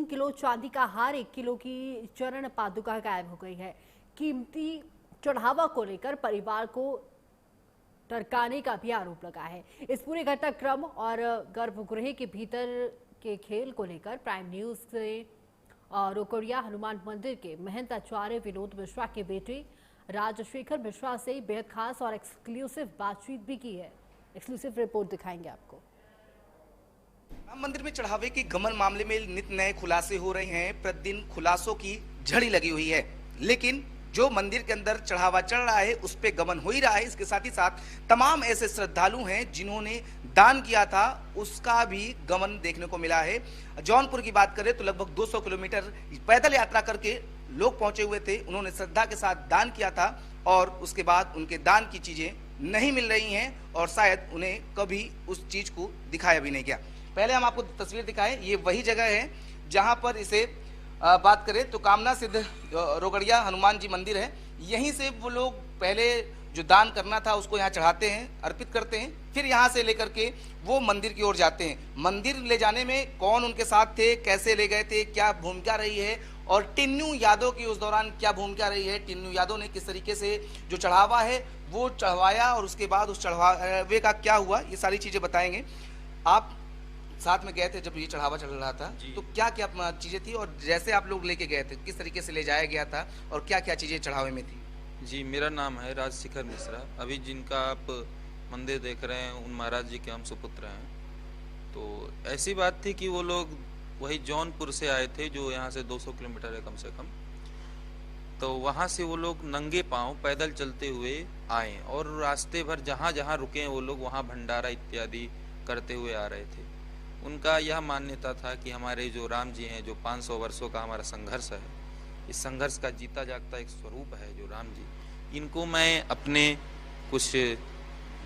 Kilo चांदी का हार, 1 किलो की चरण पादुका गायब हो गई है। कीमती चढ़ावा को लेकर परिवार को टरकाने का भी आरोप लगा है। इस पूरे घटनाक्रम और गर्भगृह के भीतर के खेल को लेकर प्राइम न्यूज से रोकड़िया हनुमान मंदिर के महंत आचार्य विनोद मिश्रा के बेटे राजशेखर मिश्रा से बेहद खास और एक्सक्लूसिव बातचीत भी की है। एक्सक्लूसिव रिपोर्ट दिखाएंगे आपको। राम मंदिर में चढ़ावे के गमन मामले में नित नए खुलासे हो रहे हैं। प्रतिदिन खुलासों की झड़ी लगी हुई है, लेकिन जो मंदिर के अंदर चढ़ावा चढ़ रहा है उस पे गमन हो ही रहा है। इसके साथ ही साथ तमाम ऐसे श्रद्धालु हैं जिन्होंने दान किया था, उसका भी गमन देखने को मिला है। जौनपुर की बात करें तो लगभग 200 किलोमीटर पैदल यात्रा करके लोग पहुंचे हुए थे। उन्होंने श्रद्धा के साथ दान किया था और उसके बाद उनके दान की चीजें नहीं मिल रही हैं और शायद उन्हें कभी उस चीज को दिखाया भी नहीं गया। पहले हम आपको तस्वीर दिखाएं, ये वही जगह है जहां पर इसे बात करें तो कामना सिद्ध रोकड़िया हनुमान जी मंदिर है। यहीं से वो लोग पहले जो दान करना था उसको यहाँ चढ़ाते हैं, अर्पित करते हैं, फिर यहाँ से लेकर के वो मंदिर की ओर जाते हैं। मंदिर ले जाने में कौन उनके साथ थे, कैसे ले गए थे, क्या भूमिका रही है और टिन्नू यादव की उस दौरान क्या भूमिका रही है, टिन्नू यादव ने किस तरीके से जो चढ़ावा है वो चढ़वाया और उसके बाद उस चढ़ावे का क्या हुआ, ये सारी चीजें बताएंगे। आप साथ में गए थे जब ये चढ़ावा चल रहा था, तो क्या क्या चीजें थी और जैसे आप लोग लेके गए थे किस तरीके से ले जाया गया था और क्या क्या चीजें चढ़ावे में थी? जी, मेरा नाम है राजशेखर मिश्रा। अभी जिनका आप मंदिर देख रहे हैं उन महाराज जी के हम सुपुत्र हैं। तो ऐसी बात थी कि वो लोग वही जौनपुर से आए थे जो यहाँ से 200 किलोमीटर है कम से कम। तो वहाँ से वो लोग नंगे पांव पैदल चलते हुए आए और रास्ते भर जहाँ जहाँ रुके वो लोग वहाँ भंडारा इत्यादि करते हुए आ रहे थे। उनका यह मान्यता था कि हमारे जो राम जी हैं, जो 500 वर्षों का हमारा संघर्ष है, इस संघर्ष का जीता जागता एक स्वरूप है जो राम जी, इनको मैं अपने कुछ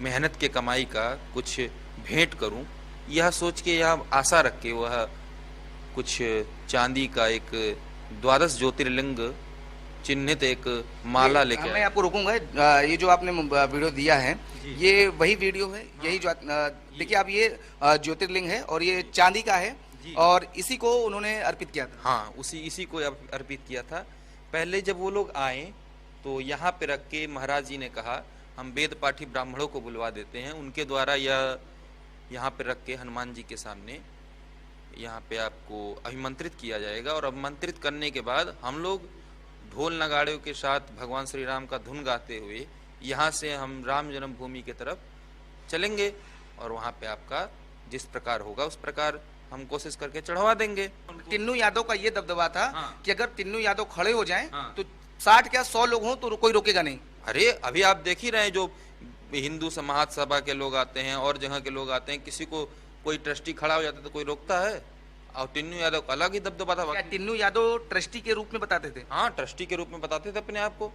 मेहनत के कमाई का कुछ भेंट करूं, यह सोच के, यह आशा रख के वह कुछ चांदी का एक 12 ज्योतिर्लिंग चिन्हित एक माला लेके। मैं आपको रोकूंगा, ये जो आपने वीडियो दिया है ये वही वीडियो है। हाँ। यही जो देखिए आप, ये ज्योतिर्लिंग है और ये चांदी का है और इसी को उन्होंने अर्पित किया था। हाँ, इसी को अर्पित किया था। पहले जब वो लोग आए तो यहाँ पे रख के महाराज जी ने कहा हम वेद पाठी ब्राह्मणों को बुलवा देते हैं, उनके द्वारा यह यहाँ पे रख के हनुमान जी के सामने यहाँ पे आपको अभिमंत्रित किया जाएगा और अभिमंत्रित करने के बाद हम लोग ढोल नगाड़ों के साथ भगवान श्री राम का धुन गाते हुए यहाँ से हम राम जन्मभूमि की तरफ चलेंगे और वहाँ पे आपका जिस प्रकार होगा उस प्रकार हम कोशिश करके चढ़वा देंगे। टिन्नू यादव का ये दबदबा था। हाँ। कि अगर टिन्नू यादव खड़े हो जाएं, हाँ। तो 60 क्या 100 लोग हों तो कोई रोकेगा नहीं। अरे अभी आप देख ही रहे हैं, जो हिंदू समाज सभा के लोग आते हैं और जगह के लोग आते हैं, किसी को कोई ट्रस्टी खड़ा हो जाता है तो कोई रोकता है? और टिन्नू यादव का अलग ही दबदबा था। क्या टिन्नू यादव ट्रस्टी के रूप में बताते थे? हाँ, ट्रस्टी के रूप में बताते थे अपने आप को।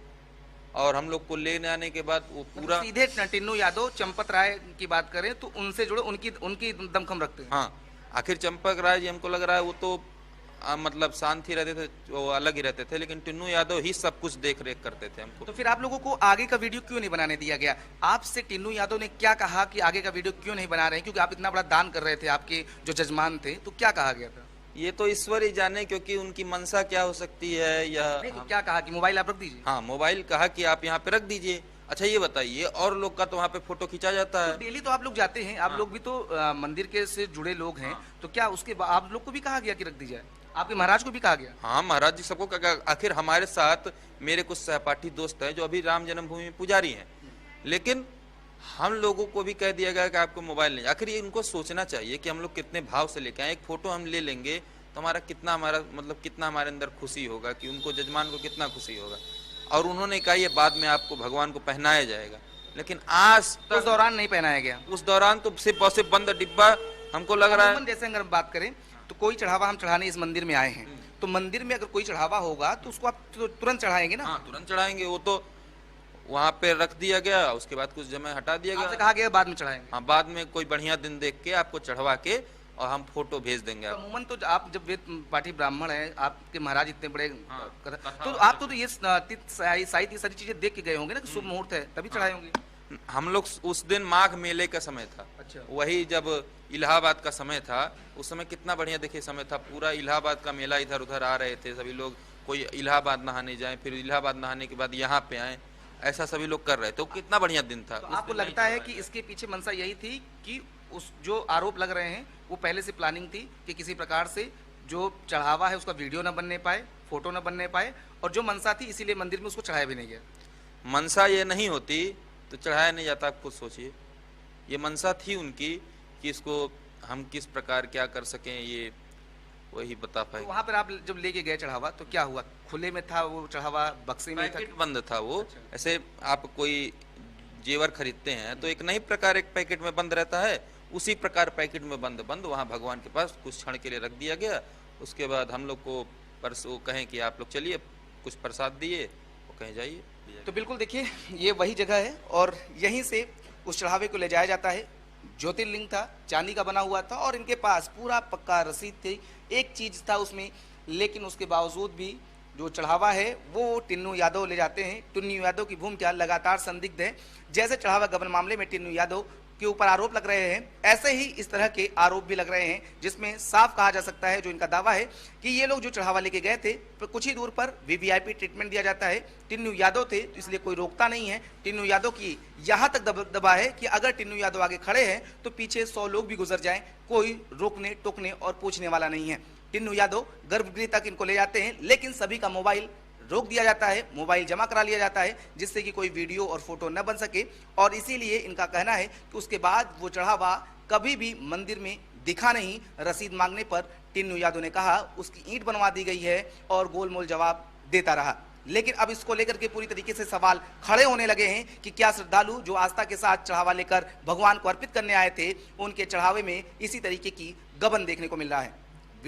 और हम लोग को लेने आने के बाद वो पूरा सीधे टिन्नू यादव चंपत राय की बात करें तो उनसे जुड़े, उनकी दमखम रखते हैं। हाँ, आखिर चंपक राय जी हमको लग रहा है वो तो मतलब शांति रहते थे, वो अलग ही रहते थे, लेकिन टिन्नू यादव ही सब कुछ देख रेख करते थे हमको। तो फिर आप लोगों को आगे का वीडियो क्यों नहीं बनाने दिया गया? आपसे टिन्नू यादव ने क्या कहा कि आगे का वीडियो क्यों नहीं बना रहे हैं? क्योंकि आप इतना बड़ा दान कर रहे थे, आपके जो जजमान थे, तो क्या कहा गया था? ये तो ईश्वर ही जाने, क्योंकि उनकी मनसा क्या हो सकती है। यह तो क्या कहा कि मोबाइल आप रख दीजिए? हाँ, मोबाइल कहा कि आप यहाँ पे रख दीजिए। अच्छा ये बताइए, और लोग का तो वहाँ पे फोटो खींचा जाता है। तो डेली तो आप लोग जाते हैं, आप लोग भी तो मंदिर के से जुड़े लोग हैं। तो क्या उसके आप लोग को भी कहा गया कि रख दी जाए? आपके महाराज को भी कहा गया? हाँ, महाराज जी सबको कहा। आखिर हमारे साथ मेरे कुछ सहपाठी दोस्त हैं जो अभी राम जन्मभूमि में पुजारी हैं, लेकिन हम लोगों को भी कह दिया गया कि आपको मोबाइल नहीं। आखिर ये इनको सोचना चाहिए कि हम लोग कितने भाव से लेके आए। एक फोटो हम ले लेंगे तो हमारा कितना हमारे अंदर खुशी होगा, कि उनको जजमान को कितना खुशी होगा। और उन्होंने कहा ये बाद में आपको भगवान को पहनाया जाएगा, लेकिन आज उस दौरान नहीं पहनाया गया। उस दौरान तो सिर्फ बंद डिब्बा हमको लग रहा है। जैसे अगर बात करें तो कोई चढ़ावा हम चढ़ाने इस मंदिर में आए हैं, तो मंदिर में अगर कोई चढ़ावा होगा तो उसको आप तुरंत चढ़ाएंगे ना? हाँ, तुरंत चढ़ाएंगे। वो तो वहाँ पे रख दिया गया, उसके बाद कुछ समय हटा दिया गया। कहा गया बाद में चढ़ाएंगे। हाँ, बाद में कोई बढ़िया दिन देख के आपको चढ़वा के और हम फोटो भेज देंगे। अमूमन तो आप जब वेद पाठी ब्राह्मण हैं, आपके महाराज इतने बड़े, तो आप तो ये शायद ये सारी चीजें देख के गए होंगे ना कि शुभ मुहूर्त है तभी चढ़ाए होंगे। हम लोग उस दिन माघ मेले का समय था। अच्छा। वही जब इलाहाबाद का समय था, उस समय कितना बढ़िया देखिए समय था, पूरा इलाहाबाद का मेला इधर उधर आ रहे थे सभी लोग, कोई इलाहाबाद नहाने जाए, फिर इलाहाबाद नहाने के बाद यहाँ पे आए, ऐसा सभी लोग कर रहे थे। तो कितना बढ़िया दिन था। तो उस आपको दिन नहीं लगता है चढ़ाया कि गया। इसके पीछे मंशा यही थी कि उस जो आरोप लग रहे हैं वो पहले से प्लानिंग थी कि किसी प्रकार से जो चढ़ावा है उसका वीडियो न बनने पाए, फोटो न बनने पाए, और जो मंशा थी इसीलिए मंदिर में उसको चढ़ाया भी नहीं गया? मनसा ये नहीं होती तो चढ़ाया नहीं जाता। आप खुद सोचिए, ये मनसा थी उनकी कि इसको हम किस प्रकार क्या कर सकें, ये वही बता तो पाए। वहां पर आप जब लेके गए चढ़ावा तो क्या हुआ? खुले में था वो चढ़ावा, बक्से में था? पैकेट बंद था वो। अच्छा। ऐसे आप कोई जेवर खरीदते हैं तो एक नई प्रकार एक पैकेट में बंद रहता है, उसी प्रकार पैकेट में बंद बंद वहाँ भगवान के पास कुछ क्षण के लिए रख दिया गया। उसके बाद हम लोग को वो कहें कि आप लोग चलिए, कुछ प्रसाद दिए, वो कहें जाइए। तो बिल्कुल देखिए, ये वही जगह है और यहीं से उस चढ़ावे को ले जाया जाता है। ज्योतिर्लिंग था, चांदी का बना हुआ था और इनके पास पूरा पक्का रसीद थी, एक चीज था उसमें, लेकिन उसके बावजूद भी जो चढ़ावा है वो टिन्नू यादव ले जाते हैं। टिन्नू यादव की भूमिका लगातार संदिग्ध है। जैसे चढ़ावा गबन मामले में टिन्नू यादव के ऊपर आरोप लग रहे हैं, ऐसे ही इस तरह के आरोप भी लग रहे हैं, जिसमें साफ कहा जा सकता है, जो इनका दावा है कि ये लोग जो चढ़ावा लेके गए थे, कुछ ही दूर पर वीवीआईपी ट्रीटमेंट दिया जाता है। टिन्नू यादव थे तो इसलिए कोई रोकता नहीं है। टिन्नू यादव की यहाँ तक दबा है कि अगर टिन्नू यादव आगे खड़े हैं तो पीछे 100 लोग भी गुजर जाएं, कोई रोकने टोकने और पूछने वाला नहीं है। टिन्नू यादव गर्भगृह तक इनको ले जाते हैं, लेकिन सभी का मोबाइल रोक दिया जाता है, मोबाइल जमा करा लिया जाता है, जिससे कि कोई वीडियो और फोटो न बन सके। और इसीलिए इनका कहना है कि उसके बाद वो चढ़ावा कभी भी मंदिर में दिखा नहीं। रसीद मांगने पर टिन्नू यादव ने कहा उसकी ईंट बनवा दी गई है और गोलमोल जवाब देता रहा। लेकिन अब इसको लेकर के पूरी तरीके से सवाल खड़े होने लगे हैं कि क्या श्रद्धालु जो आस्था के साथ चढ़ावा लेकर भगवान को अर्पित करने आए थे, उनके चढ़ावे में इसी तरीके की गबन देखने को मिल रहा है।